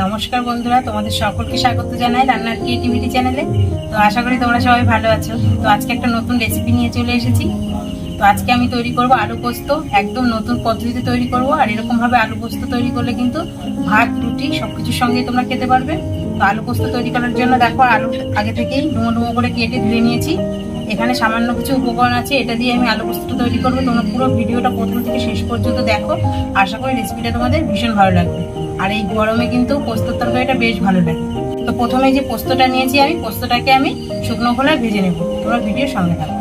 নমস্কার বন্ধুরা, তোমাদের সকলকে স্বাগত জানাই রান্নার ক্রিয়েটিভিটি চ্যানেলে। তো আশা করি তোমরা সবাই ভালো আছো। তো আজকে একটা নতুন রেসিপি নিয়ে চলে এসেছি। তো আজকে আমি তৈরি করব আলু পোস্ত, একদম নতুন পদ্ধতিতে তৈরি করব। আর এরকম ভাবে আলু পোস্ত তৈরি করলে কিন্তু ভাত, রুটি সবকিছুর সঙ্গে তোমরা খেতে পারবে। তো আলু পোস্ত তৈরি করার জন্য দেখো, আলু আগে থেকেই ডুমো ডুমো করে কেটে ধুয়ে নিয়েছি। এখানে সামান্য কিছু উপকরণ আছে, এটা দিয়ে আমি আলু পোস্ত তৈরি করবো। তোমরা পুরো ভিডিওটা প্রথম থেকে শেষ পর্যন্ত দেখো। আশা করি রেসিপিটা তোমাদের ভীষণ ভালো লাগবে। আর এই গরমে কিন্তু পোস্তর তরকারিটা বেশ ভালো লাগে। তো প্রথমে যে পোস্তটা নিয়েছি, আমি পোস্তটাকে আমি শুকনো খোলায় ভেজে নেব। তোমরা ভিডিওর সঙ্গে থাকো।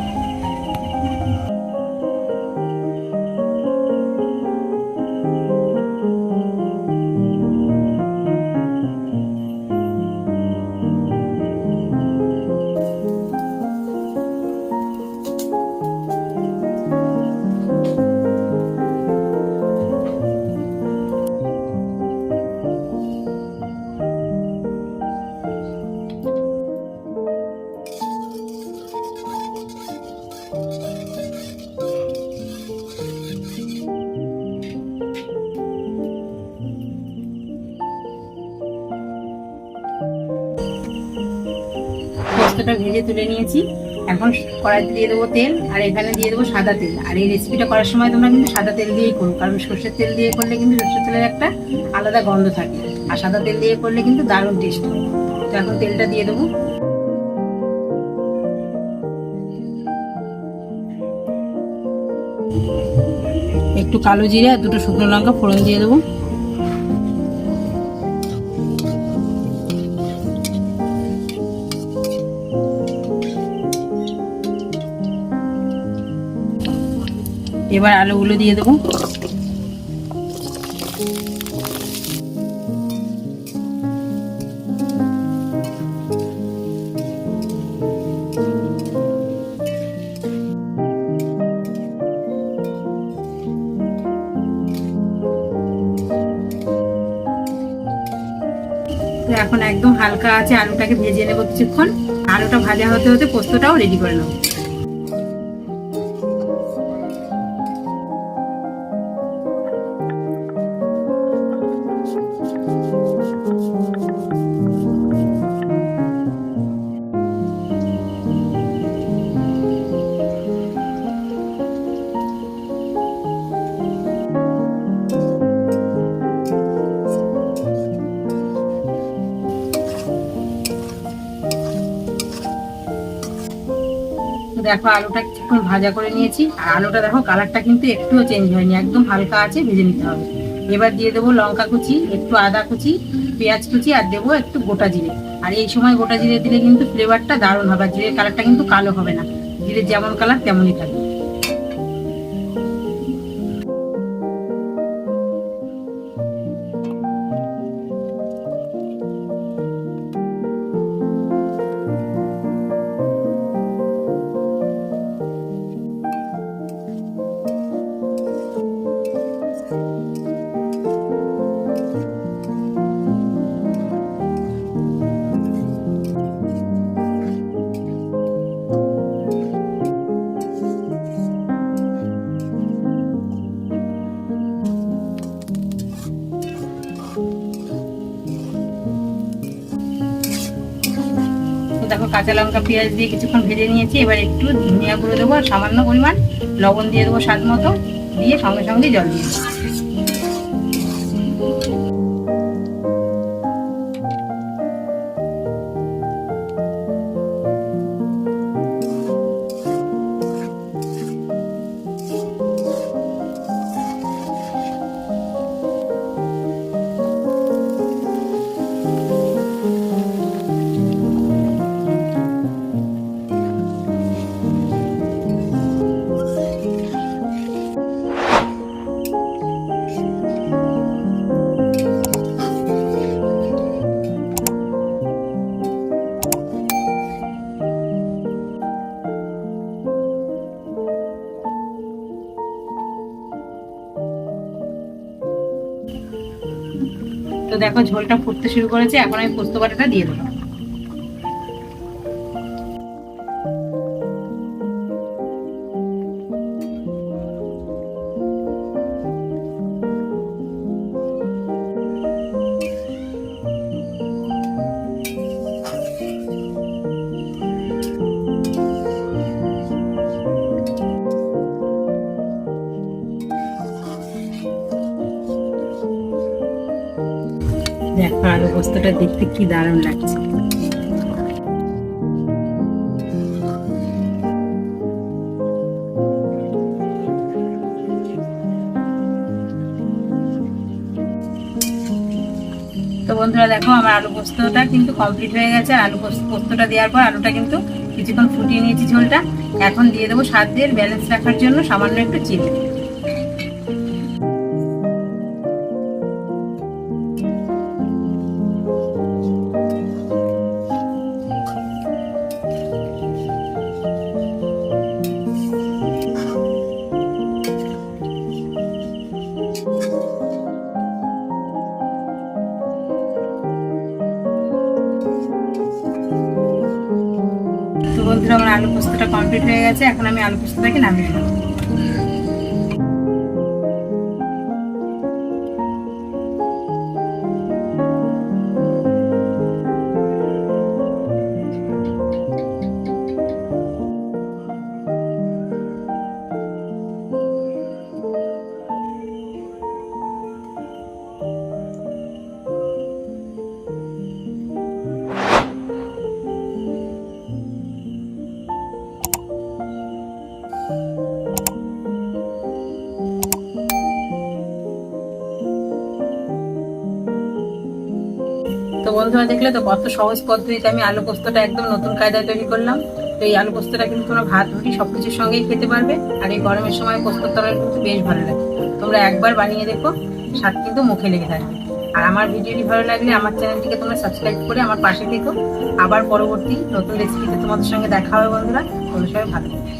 পোস্তটা ভেজে তুলে নিয়েছি। এখন কড়াইতে দিয়ে দেবো তেল, আর এখানে দিয়ে দেবো সাদা তেল। আর এই রেসিপিটা করার সময় তোমরা কিন্তু সাদা তেল দিয়েই করো, কারণ সর্ষের তেল দিয়ে করলে কিন্তু সর্ষের তেলের একটা আলাদা গন্ধ থাকে, আর সাদা তেল দিয়ে করলে কিন্তু দারুণ টেস্ট হয়। তো এখন তেলটা দিয়ে দেবো। একটু কালো জিরে আর দুটো শুকনো লঙ্কা ফোড়ন দিয়ে দেবো। এবার আলুগুলো দিয়ে দেবো। এখন একদম হালকা আছে, আলুটাকে ভেজে নেবো কিছুক্ষণ। আলুটা ভাজা হতে হতে পোস্তটাও রেডি করে নেবো। দেখো, আলুটা কিছুক্ষণ ভাজা করে নিয়েছি। আর আলুটা দেখো, কালারটা কিন্তু একটুও চেঞ্জ হয়নি, একদম হালকা আছে, ভেজে নিতে হবে। এবার দিয়ে দেবো লঙ্কা কুচি, একটু আদা কুচি, পেঁয়াজ কুচি, আর দেবো একটু গোটা জিরে। আর এই সময় গোটা জিরে দিলে কিন্তু ফ্লেভারটা দারুণ হবে, আর জিরের কালারটা কিন্তু কালো হবে না। জিরের যেমন কালার তেমনই থাকবে। দেখো, কাঁচা লঙ্কা পেঁয়াজ দিয়ে কিছুক্ষণ ভেজে নিয়েছি। এবার একটু ধনিয়া গুঁড়ো দেবো, আর সামান্য পরিমাণ লবণ দিয়ে দেবো স্বাদ মতো, দিয়ে সঙ্গে সঙ্গে জল দিয়ে দেবো। দেখো ঝোলটা ফুটতে শুরু করেছে, এখন আমি পোস্ত বাটাটা দিয়ে দেবো। দেখো আলু পোস্তটা দেখতে কি দারুণ লাগছে। তো বন্ধুরা দেখো আমার আলু পোস্তটা কিন্তু কমপ্লিট হয়ে গেছে। আলু পোস্তটা দেওয়ার পর আলুটা কিন্তু কিছুক্ষণ ফুটিয়ে নিয়েছি ঝোলটা। এখন দিয়ে দেবো স্বাদের ব্যালেন্স রাখার জন্য সামান্য একটু চিনি। তো বন্ধুরা আমার আলু পোস্তটা কমপ্লিট হয়ে গেছে, এখন আমি আলু পোস্তটাকে নামিয়ে দেবো। তো বন্ধুরা দেখলে তো কত সহজ পদ্ধতিতে আমি আলু পোস্তটা একদম নতুন কায়দায় তৈরি করলাম। তো এই আলু পোস্তটা কিন্তু তোমরা ভাত রুটি সবকিছুর সঙ্গেই খেতে পারবে। আর এই গরমের সময় পোস্তর তরকারি কিন্তু বেশ ভালো লাগে। তোমরা একবার বানিয়ে দেখো, স্বাদ কিন্তু মুখে লেগে থাকবে। আর আমার ভিডিওটি ভালো লাগলে আমার চ্যানেলটিকে তোমরা সাবস্ক্রাইব করে আমার পাশে থেকো। আবার পরবর্তী নতুন রেসিপিতে তোমাদের সঙ্গে দেখা হবে বন্ধুরা। তোমরা সবাই ভালো থাকো।